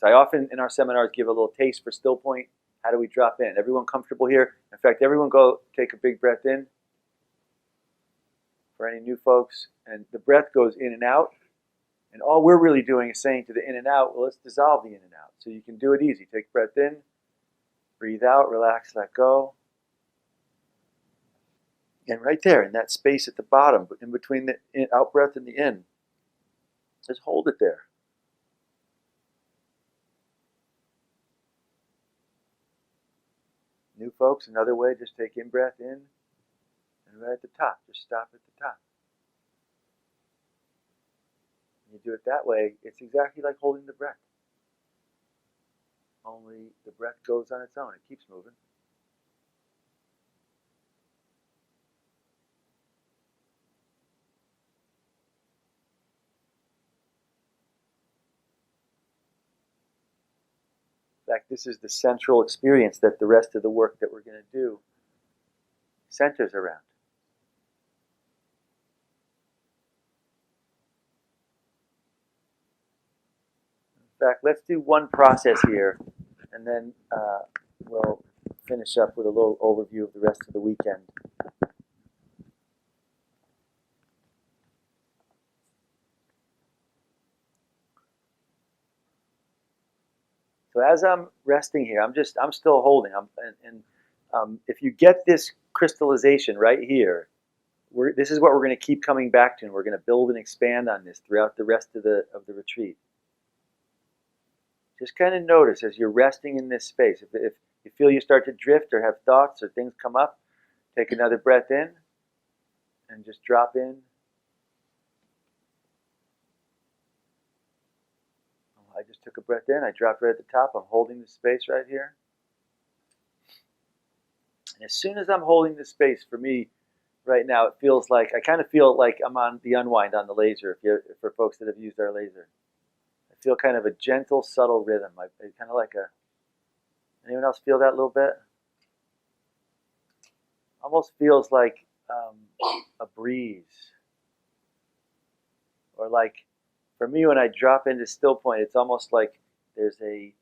So I often in our seminars give a little taste for Stillpoint. How do we drop in? Everyone comfortable here? In fact, everyone go take a big breath in for any new folks. And the breath goes in and out. And all we're really doing is saying to the in and out, well, let's dissolve the in and out. So you can do it easy. Take breath in, breathe out, relax, let go. And right there, in that space at the bottom, in between the out breath and the in, just hold it there. New folks, another way, just take in breath in, and right at the top, just stop at the top. When you do it that way, it's exactly like holding the breath. Only the breath goes on its own. It keeps moving. In fact, this is the central experience that the rest of the work that we're going to do centers around. In fact, let's do one process here, and then we'll finish up with a little overview of the rest of the weekend. So as I'm resting here, I'm still holding. If you get this crystallization right here, this is what we're going to keep coming back to, and we're going to build and expand on this throughout the rest of the retreat. Just kind of notice as you're resting in this space. If you feel you start to drift or have thoughts or things come up, take another breath in and just drop in. I just took a breath in. I dropped right at the top. I'm holding the space right here. And as soon as I'm holding the space, for me right now, it feels like, I kind of feel like I'm on the unwind on the laser, for folks that have used our laser. I feel kind of a gentle, subtle rhythm. Kind of like anyone else feel that a little bit? Almost feels like a breeze. Or like, for me, when I drop into Stillpoint, it's almost like there's a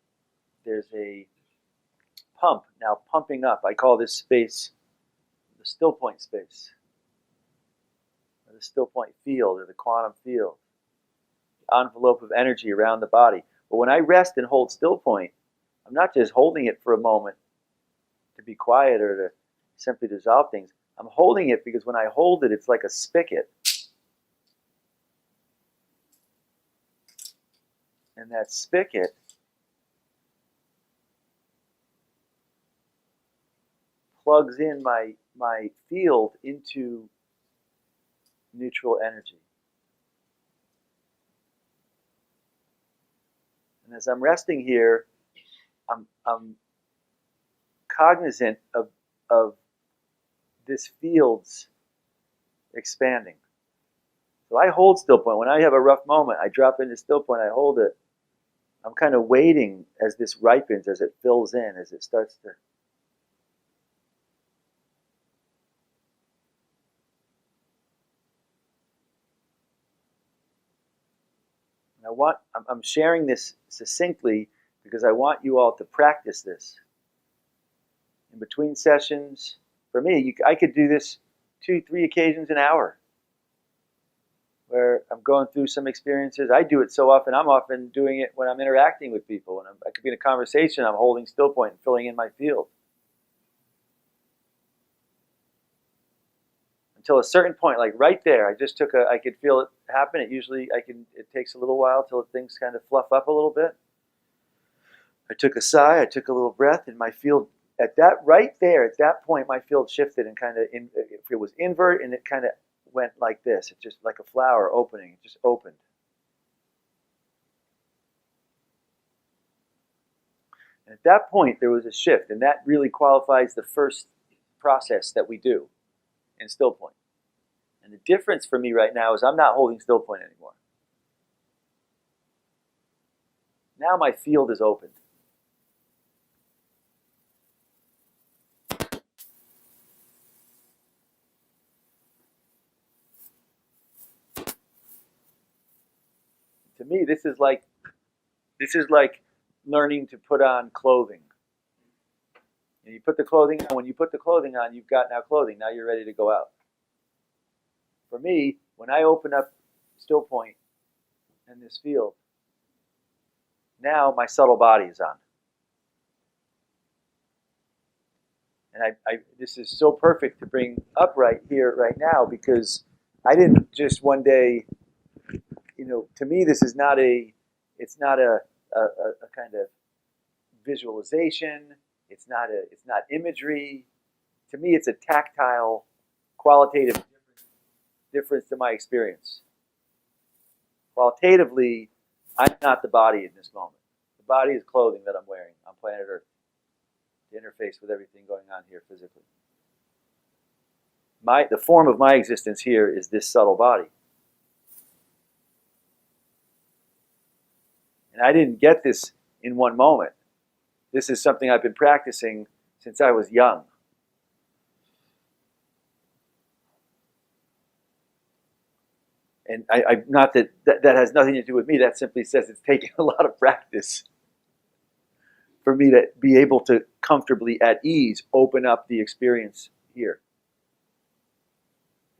pump now pumping up. I call this space the Stillpoint space, or the Stillpoint field, or the quantum field, the envelope of energy around the body. But when I rest and hold Stillpoint, I'm not just holding it for a moment to be quiet or to simply dissolve things. I'm holding it because when I hold it, it's like a spigot. And that spigot plugs in my field into neutral energy. And as I'm resting here, I'm cognizant of this field's expanding. So I hold Stillpoint. When I have a rough moment, I drop into Stillpoint, I hold it. I'm kind of waiting as this ripens, as it fills in, as it starts to. And I'm sharing this succinctly because I want you all to practice this. In between sessions, for me, I could do this 2-3 occasions an hour, where I'm going through some experiences. I do it so often. I'm often doing it when I'm interacting with people. When I could be in a conversation, I'm holding Stillpoint and filling in my field. Until a certain point, like right there, I could feel it happen. It takes a little while till things kind of fluff up a little bit. I took a sigh, I took a little breath, and my field, at that point, my field shifted and kind of, if it was invert, and it kind of went like this. It's just like a flower opening. It just opened. And at that point, there was a shift, and that really qualifies the first process that we do in Stillpoint. And the difference for me right now is I'm not holding Stillpoint anymore. Now my field is opened. To me, this is like learning to put on clothing. And you put the clothing on. When you put the clothing on, you've got now clothing. Now you're ready to go out. For me, when I open up Stillpoint in this field, now my subtle body is on. And this is so perfect to bring up right here, right now, because I didn't just one day, to me this is not it's not a kind of visualization. It's not imagery. To me, it's a tactile, qualitative difference to my experience. Qualitatively, I'm not the body in this moment. The body is clothing that I'm wearing on planet Earth to interface with everything going on here physically. The form of my existence here is this subtle body. And I didn't get this in one moment. This is something I've been practicing since I was young. And not that has nothing to do with me. That simply says it's taken a lot of practice for me to be able to comfortably, at ease, open up the experience here.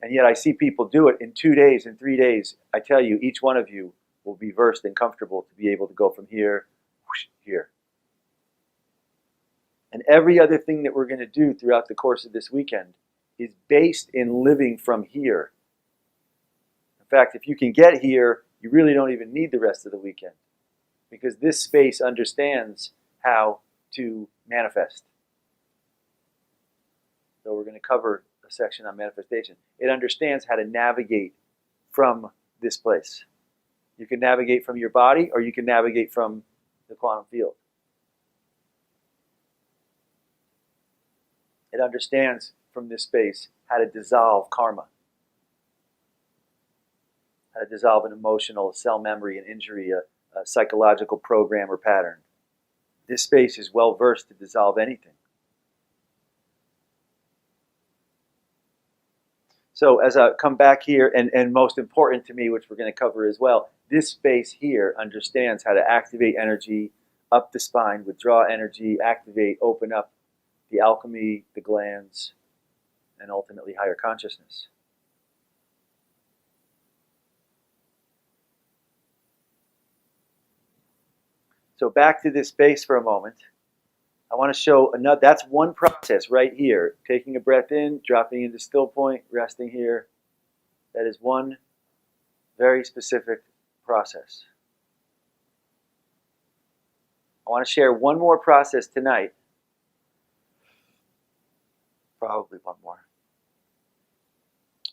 And yet I see people do it in 2 days, in 3 days. I tell you, each one of you will be versed and comfortable to be able to go from here, whoosh, here. And every other thing that we're going to do throughout the course of this weekend is based in living from here. In fact, if you can get here, you really don't even need the rest of the weekend, because this space understands how to manifest. So we're going to cover a section on manifestation. It understands how to navigate from this place. You can navigate from your body, or you can navigate from the quantum field. It understands from this space how to dissolve karma, how to dissolve an emotional, cell memory, an injury, a psychological program or pattern. This space is well versed to dissolve anything. So as I come back here, and most important to me, which we're going to cover as well, this space here understands how to activate energy up the spine, withdraw energy, activate, open up the alchemy, the glands, and ultimately higher consciousness. So back to this space for a moment. I want to show another. That's one process right here. Taking a breath in, dropping into still point, resting here. That is one very specific process. I want to share one more process tonight. Probably one more.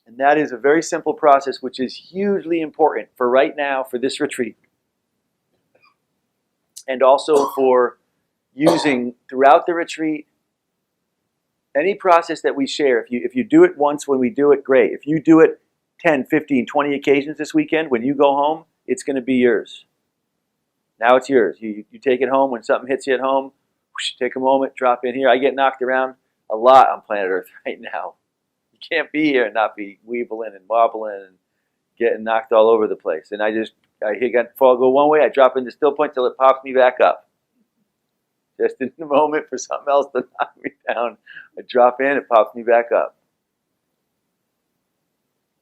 And that is a very simple process which is hugely important for right now, for this retreat. And also for using throughout the retreat. Any process that we share, if you do it once when we do it, great. If you do it 10, 15, 20 occasions this weekend, when you go home, it's going to be yours. Now it's yours. You take it home. When something hits you at home, whoosh, take a moment, drop in here. I get knocked around a lot on planet Earth right now. You can't be here and not be weebling and wobbling and getting knocked all over the place. And I go one way, I drop into still point till it pops me back up. Just in the moment for something else to knock me down, I drop in, it pops me back up.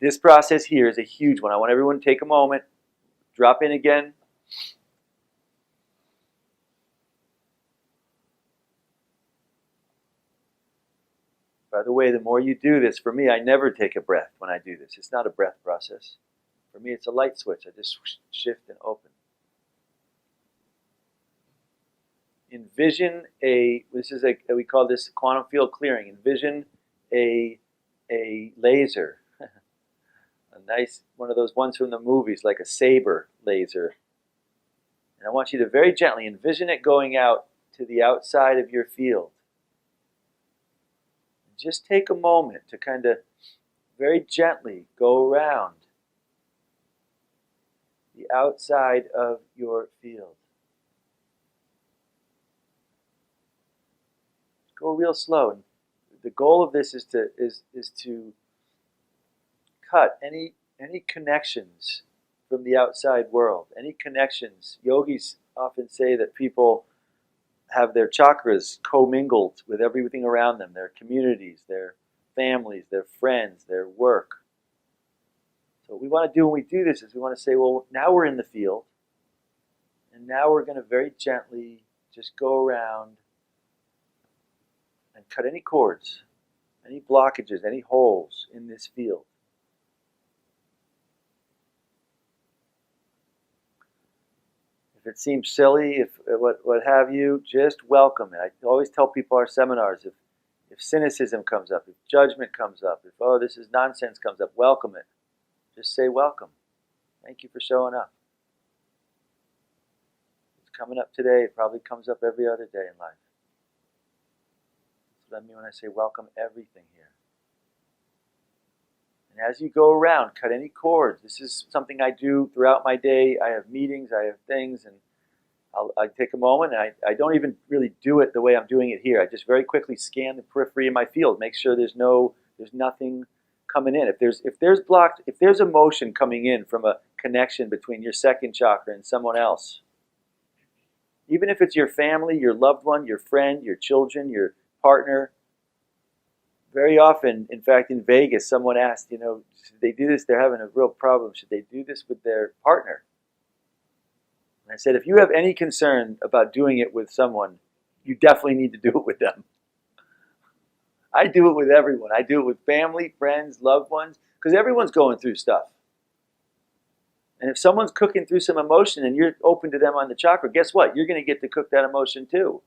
This process here is a huge one. I want everyone to take a moment, drop in again. By the way, the more you do this, for me, I never take a breath when I do this. It's not a breath process. For me, it's a light switch. I just shift and open. Envision we call this quantum field clearing. Envision a laser, a nice one of those ones from the movies, like a saber laser. And I want you to very gently envision it going out to the outside of your field. Just take a moment to kind of very gently go around the outside of your field. Go real slow. And the goal of this is to cut any connections from the outside world. Any connections. Yogis often say that people have their chakras commingled with everything around them, their communities, their families, their friends, their work. So what we want to do when we do this is we want to say, well, now we're in the field, and now we're going to very gently just go around and cut any cords, any blockages, any holes in this field. If it seems silly, if what have you, just welcome it. I always tell people our seminars, if cynicism comes up, if judgment comes up, if, oh, this is nonsense comes up, welcome it. Just say welcome. Thank you for showing up. It's coming up today. It probably comes up every other day in life. That's what I mean when I say welcome everything here. And as you go around, cut any cords. This is something I do throughout my day. I have meetings, I have things, and I take a moment, and I don't even really do it the way I'm doing it here. I just very quickly scan the periphery of my field, make sure there's nothing coming in. If there's emotion coming in from a connection between your second chakra and someone else, even if it's your family, your loved one, your friend, your children, your partner. Very often, in fact, in Vegas, someone asked, should they do this? They're having a real problem. Should they do this with their partner? And I said, if you have any concern about doing it with someone, you definitely need to do it with them. I do it with everyone. I do it with family, friends, loved ones, because everyone's going through stuff. And if someone's cooking through some emotion and you're open to them on the chakra, guess what? You're going to get to cook that emotion too.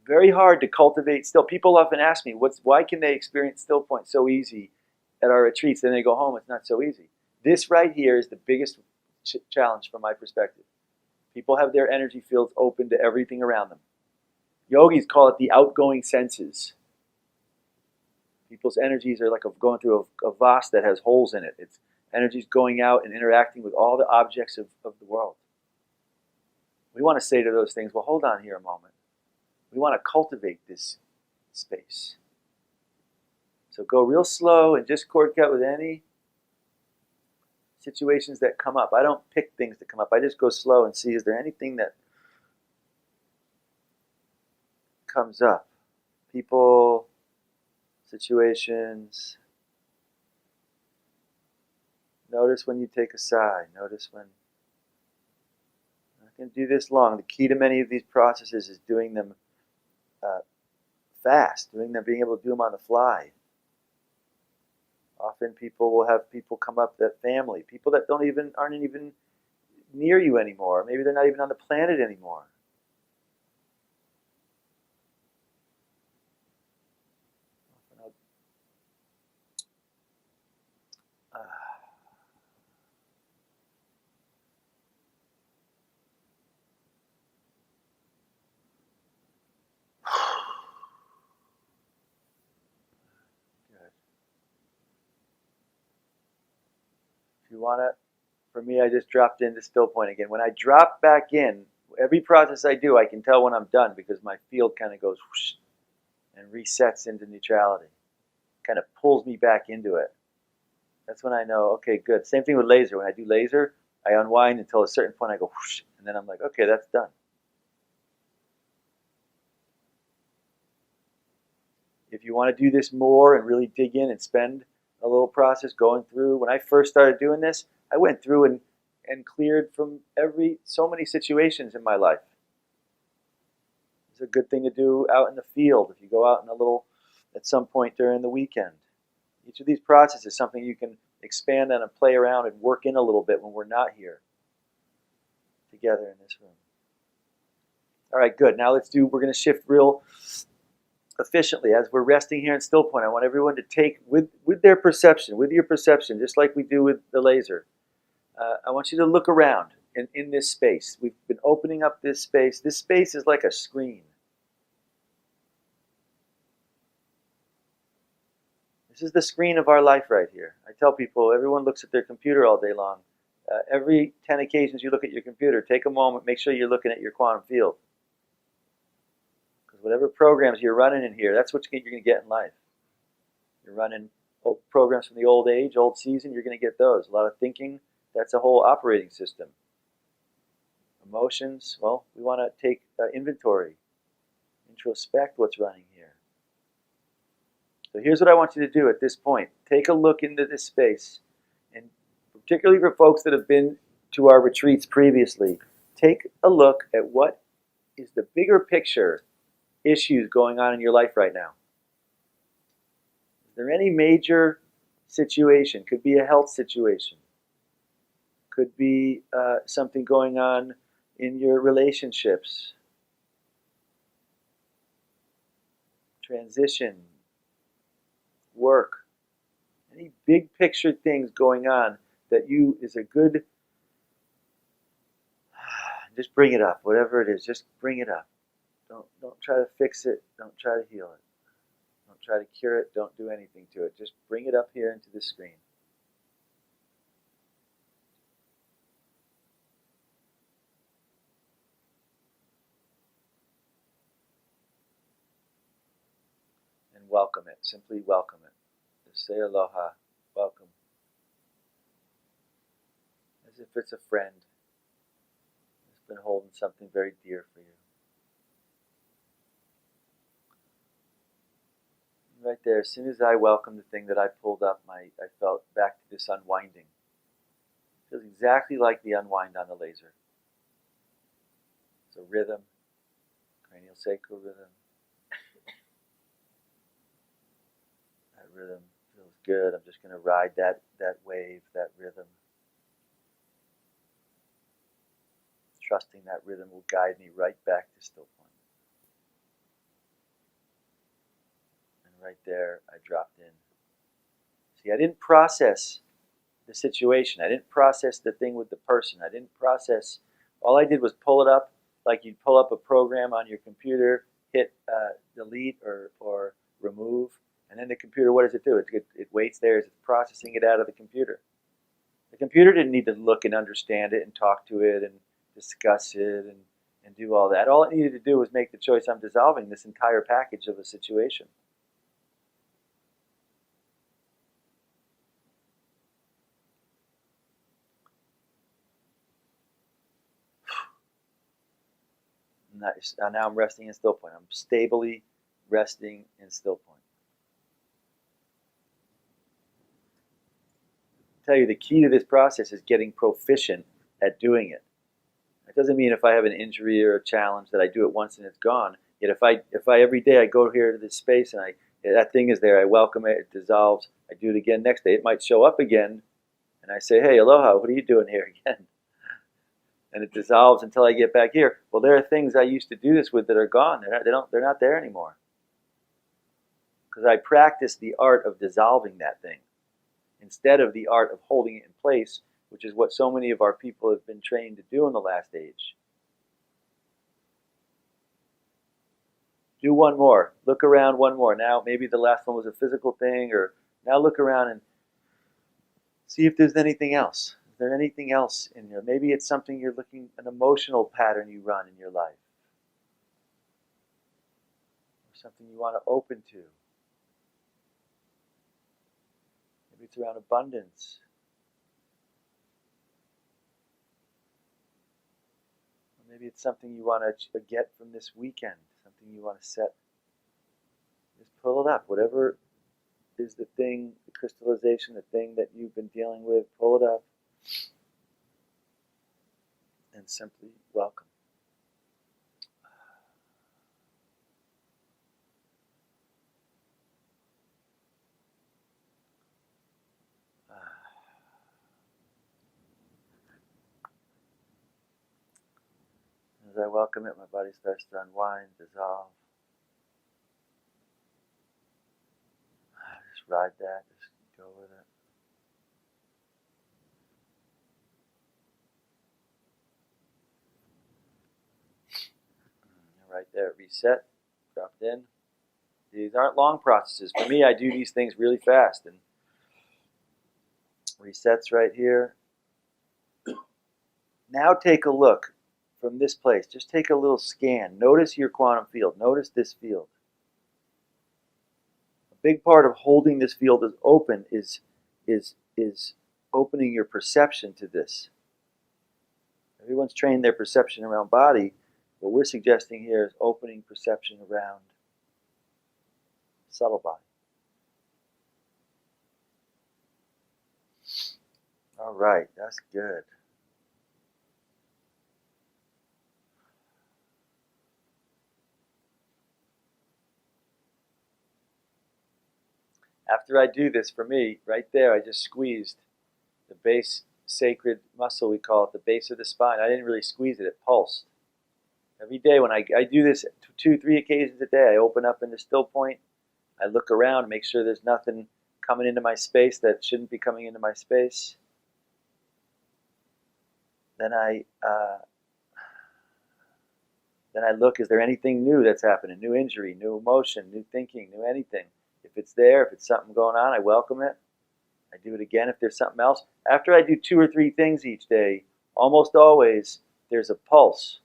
Very hard to cultivate still. People often ask me, why can they experience Stillpoint so easy at our retreats? Then they go home, it's not so easy. This right here is the biggest challenge from my perspective. People have their energy fields open to everything around them. Yogis call it the outgoing senses. People's energies are like going through a vase that has holes in it. It's energies going out and interacting with all the objects of the world. We want to say to those things, well, hold on here a moment. We want to cultivate this space. So go real slow and just cord cut with any situations that come up. I don't pick things that come up. I just go slow and see, is there anything that comes up? People, situations. Notice when you take a sigh. Notice when. I'm not going to do this long. The key to many of these processes is doing them fast, being able to do them on the fly. Often people will have people come up, that family, people that aren't even near you anymore. Maybe they're not even on the planet anymore. If you want to, for me, I just dropped into Stillpoint again. When I drop back in, every process I do, I can tell when I'm done because my field kind of goes whoosh and resets into neutrality. Kind of pulls me back into it. That's when I know, okay, good. Same thing with laser. When I do laser, I unwind until a certain point I go whoosh, and then I'm like, okay, that's done. If you want to do this more and really dig in and spend a little process going through. When I first started doing this, I went through and cleared from so many situations in my life. It's a good thing to do out in the field if you go out at some point during the weekend. Each of these processes is something you can expand on and play around and work in a little bit when we're not here together in this room. All right, good. Now we're going to shift real efficiently as we're resting here in Stillpoint. I want everyone to take with your perception, just like we do with the laser. I want you to look around in this space. We've been opening up this space. This space is like a screen. This is the screen of our life right here. I tell people, everyone looks at their computer all day long. Every 10 occasions you look at your computer, take a moment, make sure you're looking at your quantum field. Whatever programs you're running in here, that's what you're going to get in life. You're running programs from the old age, old season, you're going to get those. A lot of thinking, that's a whole operating system. Emotions, well, we want to take inventory, introspect what's running here. So here's what I want you to do at this point. Take a look into this space, and particularly for folks that have been to our retreats previously, take a look at what is the bigger picture issues going on in your life right now. Is there any major situation? Could be a health situation. Could be something going on in your relationships. Transition. Work. Any big picture things going on that is a good, just bring it up, whatever it is, just bring it up. Don't try to fix it, don't try to heal it. Don't try to cure it, don't do anything to it. Just bring it up here into the screen. And welcome it, simply welcome it. Just say aloha, welcome. As if it's a friend who's been holding something very dear for you. Right there, as soon as I welcomed the thing that I pulled up, I felt back to this unwinding. It feels exactly like the unwind on the laser. It's a rhythm, cranial sacral rhythm. That rhythm feels good. I'm just going to ride that wave, that rhythm. Trusting that rhythm will guide me right back to Stillpoint. Right there, I dropped in. See, I didn't process the situation. I didn't process the thing with the person. I didn't process. All I did was pull it up like you'd pull up a program on your computer, hit delete or remove, and then the computer, what does it do? It waits there as it's processing it out of the computer. The computer didn't need to look and understand it and talk to it and discuss it and do all that. All it needed to do was make the choice, I'm dissolving this entire package of a situation. Now I'm resting in Stillpoint. I'm stably resting in Stillpoint. I tell you, the key to this process is getting proficient at doing it. It doesn't mean if I have an injury or a challenge that I do it once and it's gone. Yet if I every day I go here to this space and that thing is there, I welcome it, it dissolves, I do it again next day. It might show up again, and I say, hey, aloha, what are you doing here again? And it dissolves until I get back here. Well, there are things I used to do this with that are gone. They're not there anymore. Because I practiced the art of dissolving that thing instead of the art of holding it in place, which is what so many of our people have been trained to do in the last age. Do one more. Look around one more. Now, maybe the last one was a physical thing, or now look around and see if there's anything else. Is there anything else in there? Maybe it's something you're looking, an emotional pattern you run in your life. Or something you want to open to. Maybe it's around abundance. Or maybe it's something you want to get from this weekend. Something you want to set. Just pull it up. Whatever is the thing, the crystallization, the thing that you've been dealing with, pull it up. And simply welcome. As I welcome it, my body starts to unwind, dissolve. Just ride that, just go with it. Right there, reset, dropped in. These aren't long processes. For me, I do these things really fast. And resets right here. Now take a look from this place. Just take a little scan. Notice your quantum field. Notice this field. A big part of holding this field as open is opening your perception to this. Everyone's trained their perception around body. What we're suggesting here is opening perception around subtle body. All right, that's good. After I do this, for me, right there, I just squeezed the base sacred muscle, we call it, the base of the spine. I didn't really squeeze it, it pulsed. Every day when I do this 2-3 occasions a day, I open up into Stillpoint, I look around, make sure there's nothing coming into my space that shouldn't be coming into my space. Then I look, is there anything new that's happening? New injury, new emotion, new thinking, new anything. If it's there, if it's something going on, I welcome it. I do it again if there's something else. After I do 2 or 3 things each day, almost always there's a pulse.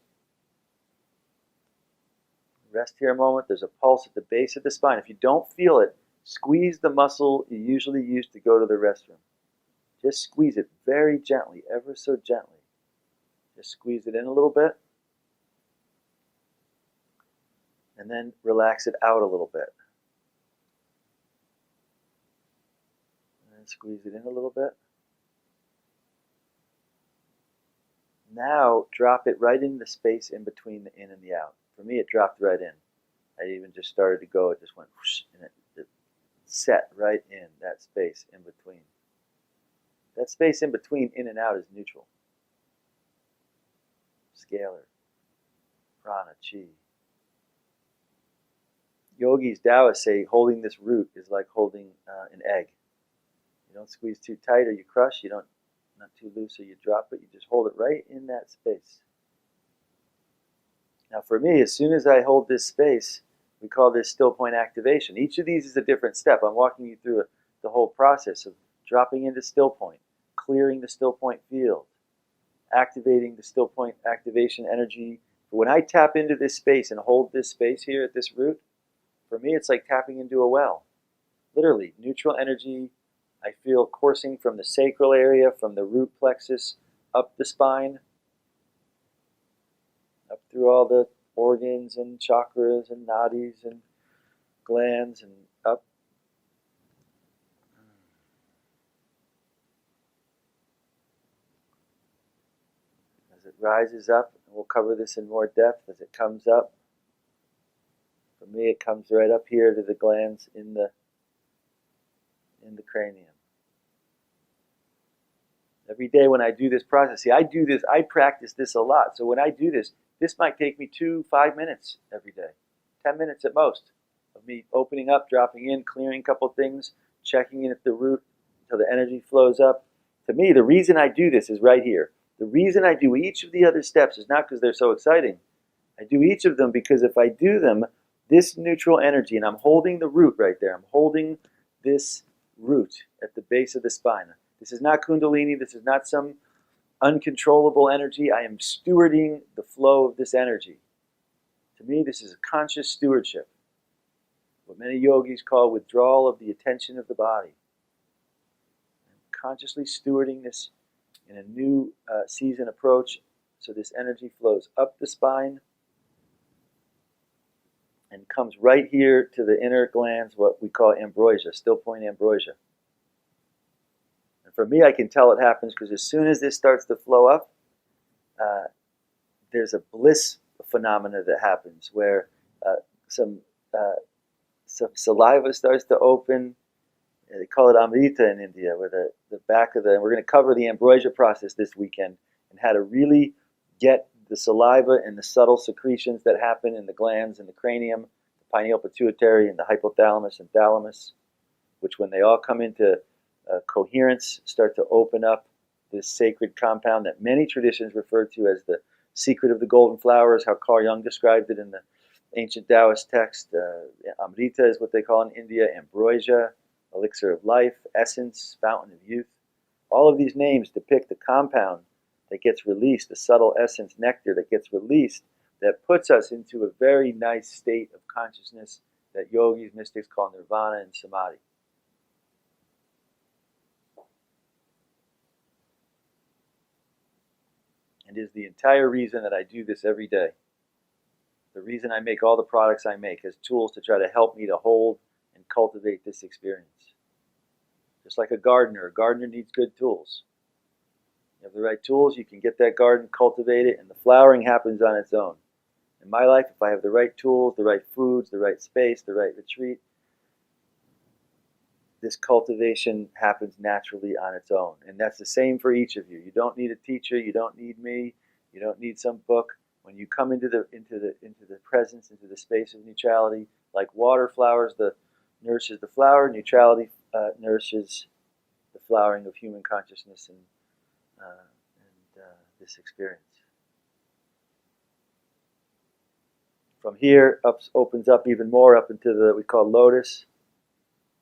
Rest here a moment. There's a pulse at the base of the spine. If you don't feel it, squeeze the muscle you usually use to go to the restroom. Just squeeze it very gently, ever so gently. Just squeeze it in a little bit. And then relax it out a little bit. And then squeeze it in a little bit. Now drop it right in the space in between the in and the out. For me, it dropped right in. I even just started to go, it just went whoosh, and it set right in that space in between. That space in between in and out is neutral. Scalar, prana, chi. Yogis, Taoists say holding this root is like holding an egg. You don't squeeze too tight or you crush. You don't, not too loose or you drop it. You just hold it right in that space. Now for me, as soon as I hold this space, we call this Stillpoint activation. Each of these is a different step. I'm walking you through the whole process of dropping into Stillpoint, clearing the Stillpoint field, activating the Stillpoint activation energy. But when I tap into this space and hold this space here at this root, for me it's like tapping into a well. Literally, neutral energy. I feel coursing from the sacral area, from the root plexus, up the spine, up through all the organs and chakras and nadis and glands and up. As it rises up, and we'll cover this in more depth, as it comes up. For me, it comes right up here to the glands in the cranium. Every day when I do this process, see, I practice this a lot. So when I do this, this might take me 5 minutes every day, 10 minutes at most, of me opening up, dropping in, clearing a couple things, checking in at the root until the energy flows up. To me, the reason I do this is right here. The reason I do each of the other steps is not because they're so exciting. I do each of them because if I do them, this neutral energy, and I'm holding the root right there, I'm holding this root at the base of the spine. This is not Kundalini, this is not some uncontrollable energy. I am stewarding the flow of this energy. To me, this is a conscious stewardship. What many yogis call withdrawal of the attention of the body. I'm consciously stewarding this in a new season approach, so this energy flows up the spine and comes right here to the inner glands, what we call ambrosia, Stillpoint ambrosia. And for me, I can tell it happens because as soon as this starts to flow up, there's a bliss phenomena that happens where some saliva starts to open. They call it amrita in India, where the back of the, and we're going to cover the ambrosia process this weekend and how to really get the saliva and the subtle secretions that happen in the glands in the cranium, the pineal pituitary and the hypothalamus and thalamus, which when they all come into coherence start to open up this sacred compound that many traditions refer to as the secret of the golden flowers, how Carl Jung described it in the ancient Taoist text. Amrita is what they call in India, ambrosia, elixir of life, essence, fountain of youth. All of these names depict the compound that gets released, the subtle essence nectar that gets released, that puts us into a very nice state of consciousness that yogis, mystics call nirvana and samadhi. It is the entire reason that I do this every day. The reason I make all the products I make as tools to try to help me to hold and cultivate this experience. Just like a gardener needs good tools. You have the right tools, you can get that garden, cultivate it, and the flowering happens on its own. In my life, if I have the right tools, the right foods, the right space, the right retreat, this cultivation happens naturally on its own. And that's the same for each of you. You don't need a teacher, you don't need me, you don't need some book. When you come into the presence, into the space of neutrality, like water nourishes the flower, neutrality nourishes the flowering of human consciousness and this experience. From here, opens up even more up into the we call lotus,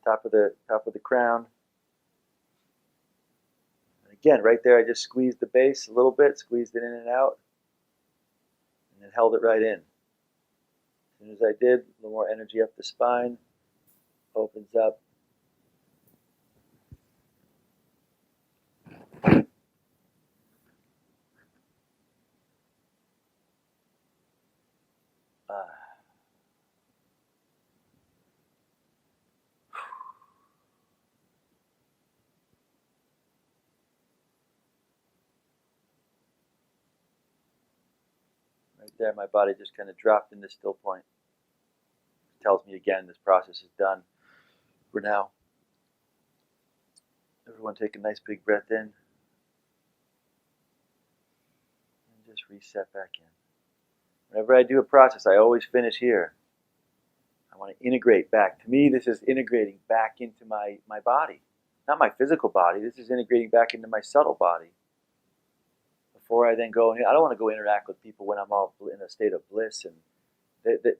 top of the crown. And again, right there, I just squeezed the base a little bit, squeezed it in and out, and then held it right in. As soon as I did, a little more energy up the spine, opens up. Right there, my body just kind of dropped into still point. It tells me again this process is done for now. Everyone take a nice big breath in. And just reset back in. Whenever I do a process, I always finish here. I want to integrate back. To me, this is integrating back into my body. Not my physical body. This is integrating back into my subtle body. Before I then go in, I don't want to go interact with people when I'm all in a state of bliss. And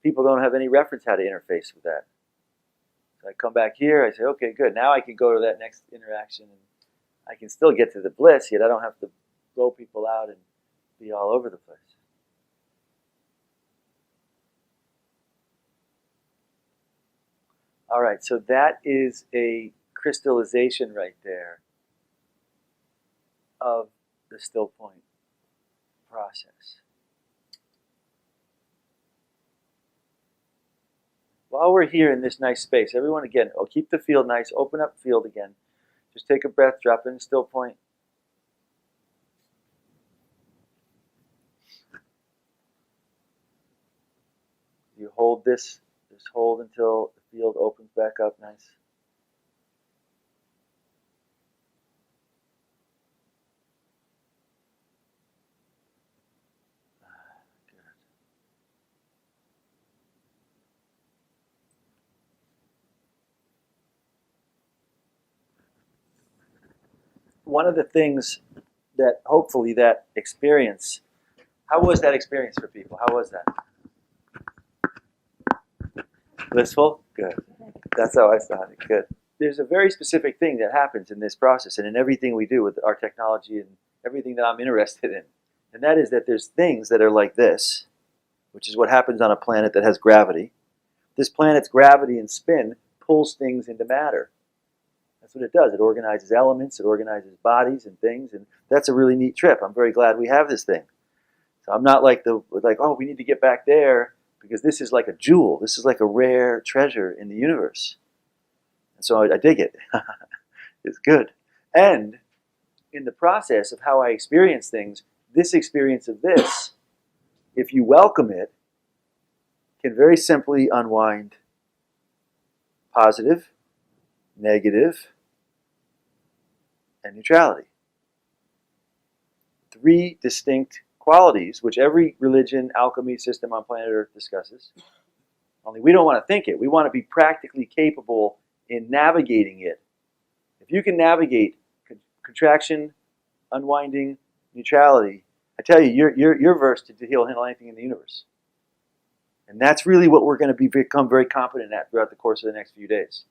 people don't have any reference how to interface with that. So I come back here, I say, okay, good. Now I can go to that next interaction. And I can still get to the bliss, yet I don't have to blow people out and be all over the place. All right, so that is a crystallization right there of the still point process. While we're here in this nice space, everyone again, keep the field nice, open up field again. Just take a breath, drop in still point. You hold this, just hold until the field opens back up nice. Good. One of the things that hopefully that experience, how was that experience for people? How was that? Blissful? Good. That's how I found it. Good. There's a very specific thing that happens in this process and in everything we do with our technology and everything that I'm interested in. And that is that there's things that are like this, which is what happens on a planet that has gravity. This planet's gravity and spin pulls things into matter. That's what it does. It organizes elements, it organizes bodies and things, and that's a really neat trip. I'm very glad we have this thing. So I'm not like oh, we need to get back there, because this is like a jewel. This is like a rare treasure in the universe. And so I dig it. It's good. And in the process of how I experience things, this experience of this, if you welcome it, can very simply unwind positive, negative, and neutrality. 3 distinct qualities, which every religion, alchemy system on planet Earth discusses. Only we don't want to think it. We want to be practically capable in navigating it. If you can navigate contraction, unwinding, neutrality, I tell you, you're versed to heal anything in the universe. And that's really what we're going to become very competent at throughout the course of the next few days.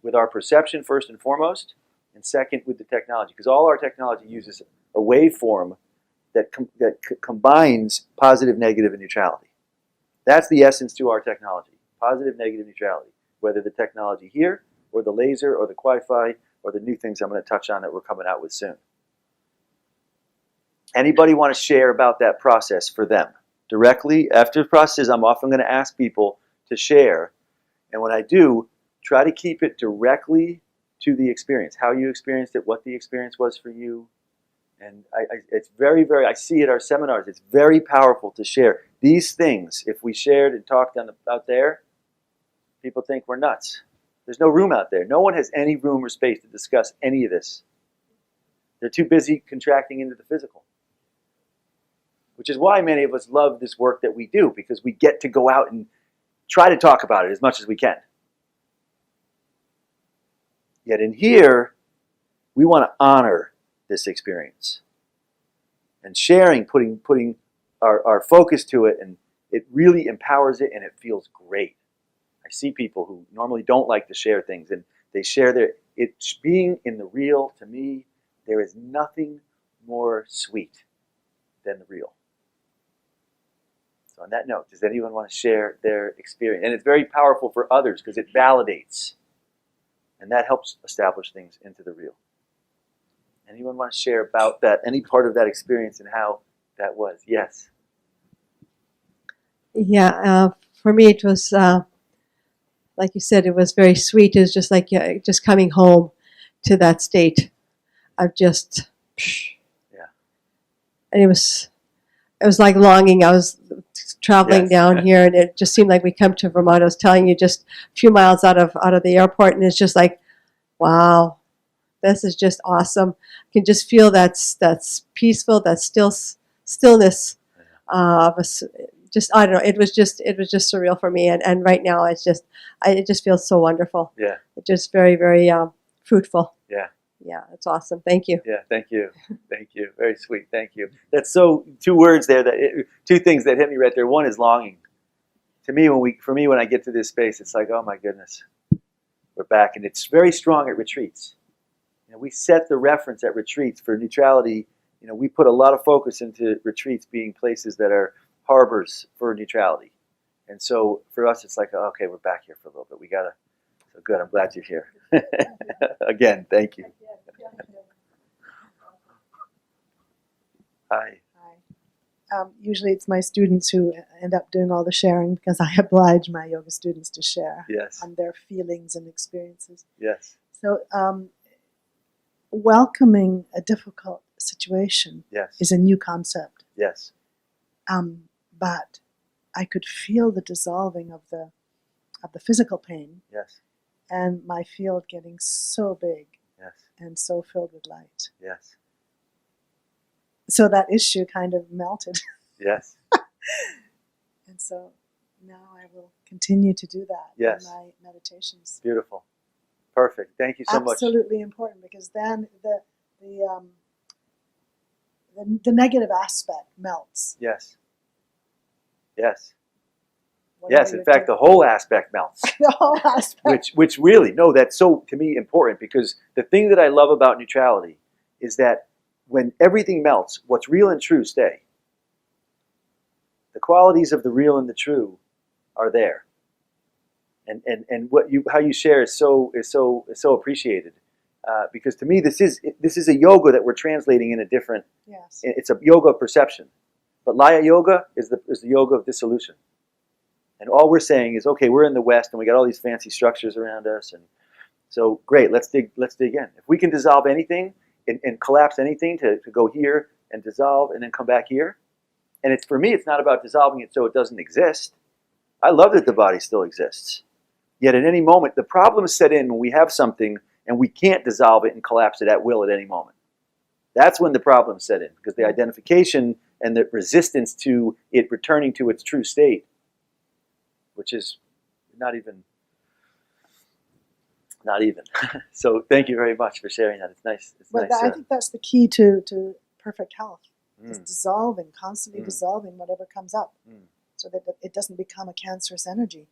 With our perception first and foremost, and second with the technology. Because all our technology uses a waveform that combines positive, negative, and neutrality. That's the essence to our technology. Positive, negative, neutrality. Whether the technology here, or the laser, or the Wi-Fi, or the new things I'm going to touch on that we're coming out with soon. Anybody want to share about that process for them? Directly after the process, I'm often going to ask people to share. And when I do, try to keep it directly to the experience, how you experienced it, what the experience was for you. And it's very, very, I see at our seminars, it's very powerful to share. These things, if we shared and talked out there, people think we're nuts. There's no room out there. No one has any room or space to discuss any of this. They're too busy contracting into the physical. Which is why many of us love this work that we do, because we get to go out and try to talk about it as much as we can. Yet in here, we want to honor this experience. And sharing, putting our focus to it, and it really empowers it and it feels great. I see people who normally don't like to share things, and they share it's being in the real. To me, there is nothing more sweet than the real. So on that note, does anyone want to share their experience? And it's very powerful for others because it validates. And that helps establish things into the real. Anyone want to share about that, any part of that experience and how that was? Yes. Yeah, for me it was, like you said, it was very sweet. It was just like just coming home to that state of just, yeah. And it was like longing. I was traveling down here, and it just seemed like we come to Vermont. I was telling you, just a few miles out of the airport, and it's just like, wow, this is just awesome. You can just feel that's peaceful, that stillness of us. Just, I don't know. It was just surreal for me, and right now it just feels so wonderful. Yeah. It's just very, very fruitful. Yeah. Yeah, it's awesome. Thank you. Yeah, thank you. Thank you. Very sweet. Thank you. That's so, two words there, two things that hit me right there. One is longing. To me, when I get to this space, it's like, oh my goodness, we're back. And it's very strong at retreats. We set the reference at retreats for neutrality. We put a lot of focus into retreats being places that are harbors for neutrality. And so for us, it's like, okay, we're back here for a little bit. So good. I'm glad you're here. Again, thank you. Hi. Usually it's my students who end up doing all the sharing because I oblige my yoga students to share on their feelings and experiences. Yes. So welcoming a difficult situation is a new concept. Yes. But I could feel the dissolving of the physical pain. Yes. And my field getting so big. Yes. And so filled with light. Yes. So that issue kind of melted. Yes. And so now I will continue to do that in my meditations. Beautiful. Perfect. Thank you so much. Absolutely important, because then the negative aspect melts. Yes. Yes. Yes, in fact, the whole aspect melts. The whole aspect. Which really, no, that's so, to me, important, because the thing that I love about neutrality is that when everything melts, what's real and true stay. The qualities of the real and the true are there. And how you share is so appreciated. Because to me, this is a yoga that we're translating in a different, it's a yoga of perception. But Laya Yoga is the yoga of dissolution. And all we're saying is, okay, we're in the West and we got all these fancy structures around us, and so great, let's dig in. If we can dissolve anything and collapse anything to go here and dissolve and then come back here, and for me, it's not about dissolving it so it doesn't exist. I love that the body still exists. Yet at any moment, the problems set in when we have something and we can't dissolve it and collapse it at will at any moment. That's when the problems set in, because the identification and the resistance to it returning to its true state, which is not even. So thank you very much for sharing that. It's nice. I think that's the key to perfect health. Is dissolving, constantly dissolving whatever comes up, so that it doesn't become a cancerous energy.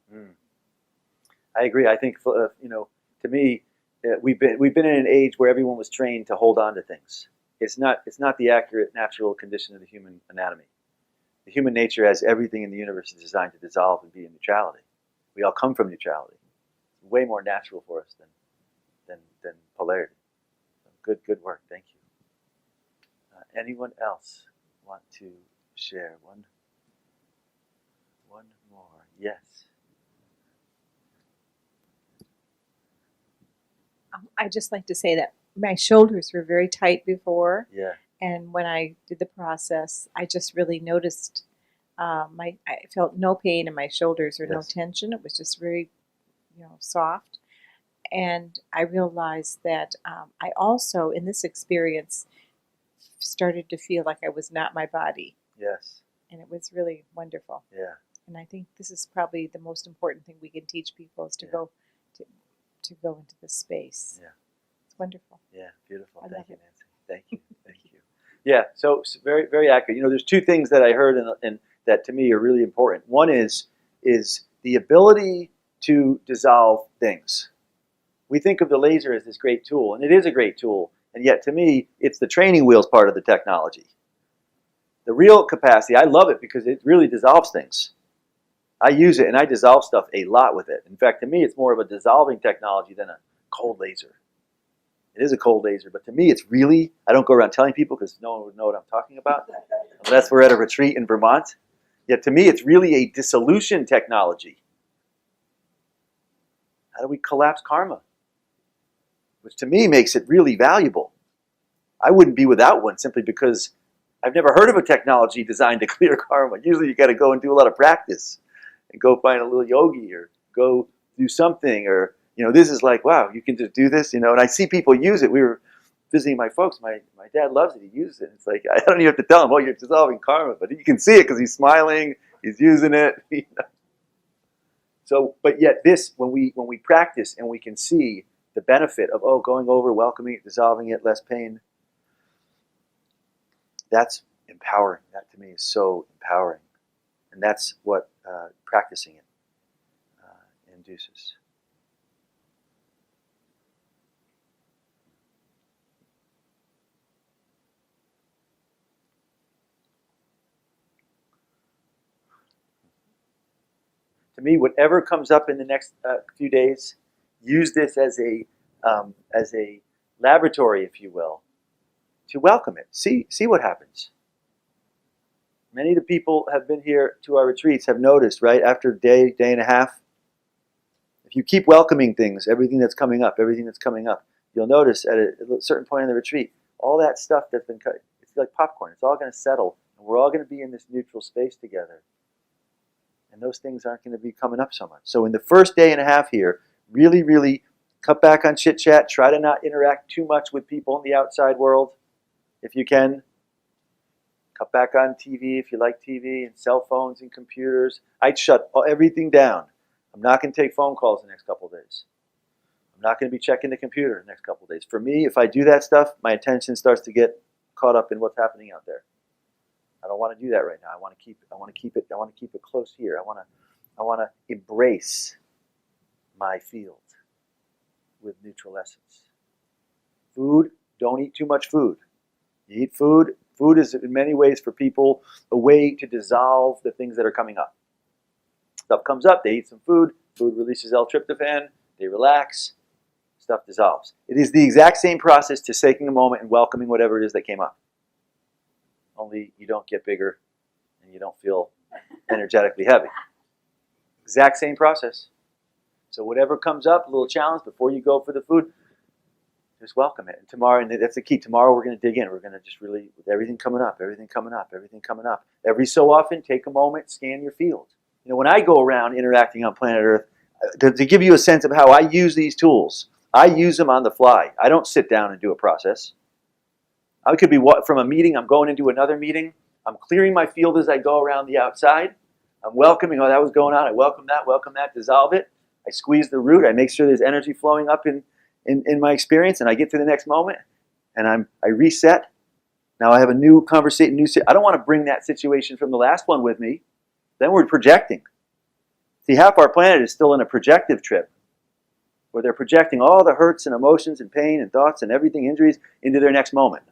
I agree. I think to me, we've been in an age where everyone was trained to hold on to things. It's not the accurate natural condition of the human anatomy. The human nature has everything in the universe is designed to dissolve and be in neutrality. We all come from neutrality. It's way more natural for us than polarity. Good work. Thank you. Anyone else? want to share? One more. Yes. I just like to say that my shoulders were very tight before, Yeah. and when I did the process, I just really noticed I felt no pain in my shoulders or no Yes. tension. It was just very, soft. And I realized that I also, in this experience, started to feel like I was not my body, Yes. and it was really wonderful. Yeah. And I think this is probably the most important thing we can teach people is to Yeah. go to go into this space. Yeah. It's wonderful. Yeah. Beautiful. I Thank love you, it. Nancy. Thank you. Thank you. Yeah. So very, very accurate. There's two things that I heard and that to me are really important. One is the ability to dissolve things. We think of the laser as this great tool, and it is a great tool, and yet to me, it's the training wheels part of the technology. The real capacity, I love it because it really dissolves things. I use it and I dissolve stuff a lot with it. In fact, to me, it's more of a dissolving technology than a cold laser. It is a cold laser, but to me, it's really, I don't go around telling people because no one would know what I'm talking about, unless we're at a retreat in Vermont. Yet to me, it's really a dissolution technology. How do we collapse karma? Which to me makes it really valuable. I wouldn't be without one simply because I've never heard of a technology designed to clear karma. Usually you got to go and do a lot of practice and go find a little yogi or go do something or, this is like, wow, you can just do this, and I see people use it. We were visiting my folks. My dad loves it. He uses it. It's like, I don't even have to tell him, oh, you're dissolving karma, but you can see it because he's smiling, he's using it. So, but yet this, when we practice and we can see the benefit of, going over, welcoming it, dissolving it, less pain, that's empowering. That to me is so empowering. And that's what practicing it induces. To me, whatever comes up in the next few days, use this as a laboratory, if you will, to welcome it. See what happens. Many of the people have been here to our retreats have noticed, right, after a day and a half, if you keep welcoming things, everything that's coming up, you'll notice at a certain point in the retreat, all that stuff that's been cut, it's like popcorn. It's all going to settle, and we're all going to be in this neutral space together. And those things aren't going to be coming up so much. So in the first day and a half here, really, really cut back on chit-chat. Try to not interact too much with people in the outside world, if you can. Cut back on TV if you like TV, and cell phones and computers. I'd shut everything down. I'm not going to take phone calls the next couple of days. I'm not going to be checking the computer the next couple of days. For me, if I do that stuff, my attention starts to get caught up in what's happening out there. I don't want to do that right now. I want to keep it close here. I want to embrace my field with neutral essence. Food, don't eat too much food. You eat food. Food is in many ways for people a way to dissolve the things that are coming up. Stuff comes up, they eat some food. Food releases L-tryptophan. They relax. Stuff dissolves. It is the exact same process to taking a moment and welcoming whatever it is that came up. Only you don't get bigger and you don't feel energetically heavy. Exact same process. So whatever comes up, a little challenge before you go for the food, just welcome it. And tomorrow, and that's the key, tomorrow we're going to dig in. We're going to just really, with everything coming up. Every so often, take a moment, scan your field. When I go around interacting on planet Earth, to give you a sense of how I use these tools, I use them on the fly. I don't sit down and do a process. I could be from a meeting, I'm going into another meeting. I'm clearing my field as I go around the outside. I'm welcoming, that was going on. I welcome that, dissolve it. I squeeze the root. I make sure there's energy flowing up in my experience, and I get to the next moment, and I reset. Now I have a new conversation, I don't want to bring that situation from the last one with me. Then we're projecting. See, half our planet is still in a projective trip, where they're projecting all the hurts and emotions and pain and thoughts and everything, injuries, into their next moment.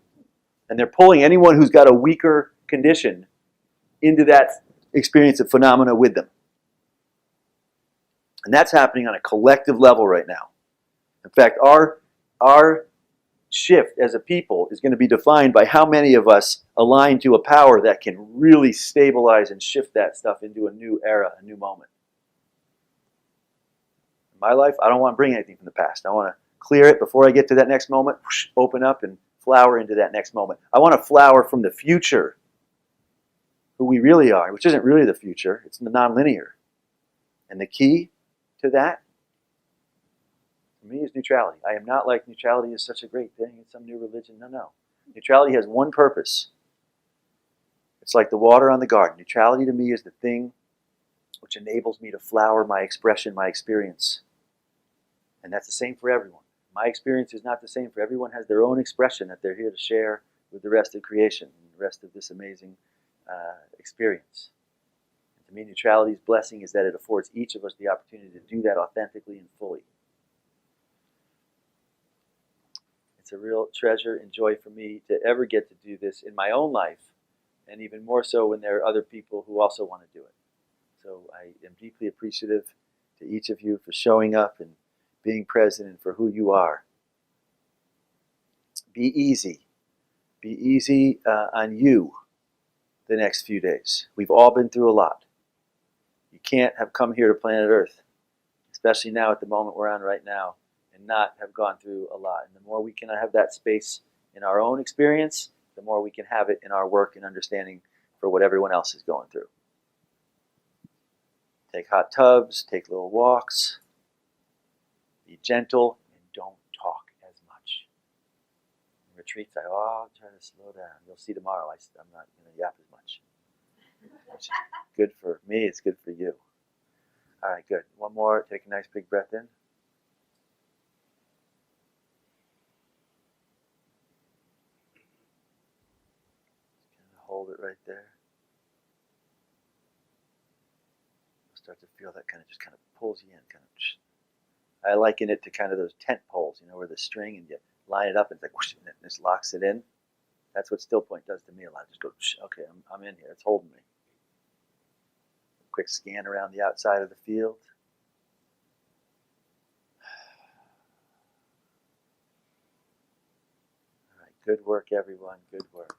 And they're pulling anyone who's got a weaker condition into that experience of phenomena with them. And that's happening on a collective level right now. In fact, our shift as a people is going to be defined by how many of us align to a power that can really stabilize and shift that stuff into a new era, a new moment. In my life, I don't want to bring anything from the past. I want to clear it before I get to that next moment, whoosh, open up and flower into that next moment. I want to flower from the future, who we really are, which isn't really the future, it's the nonlinear. And the key to that, for me, is neutrality. I am not like neutrality is such a great thing, it's some new religion. No, no. Neutrality has one purpose. It's like the water on the garden. Neutrality to me is the thing which enables me to flower my expression, my experience. And that's the same for everyone. My experience is not the same for everyone. Has their own expression that they're here to share with the rest of creation, and the rest of this amazing experience. And to me, neutrality's blessing is that it affords each of us the opportunity to do that authentically and fully. It's a real treasure and joy for me to ever get to do this in my own life, and even more so when there are other people who also want to do it. So I am deeply appreciative to each of you for showing up and being present and for who you are. Be easy. Be easy on you the next few days. We've all been through a lot. You can't have come here to planet Earth, especially now at the moment we're on right now, and not have gone through a lot. And the more we can have that space in our own experience, the more we can have it in our work and understanding for what everyone else is going through. Take hot tubs, take little walks, be gentle, and don't talk as much. In retreats, I'll try to slow down. You'll see tomorrow I'm not going to yap as much. Which is good for me, it's good for you. All right, good. One more. Take a nice big breath in. Hold it right there. You'll start to feel that kind of pulls you in. I liken it to kind of those tent poles, where the string and you line it up and it's like whoosh, and it just locks it in. That's what Stillpoint does to me a lot. Just go, whoosh, okay, I'm in here. It's holding me. Quick scan around the outside of the field. All right, good work, everyone. Good work.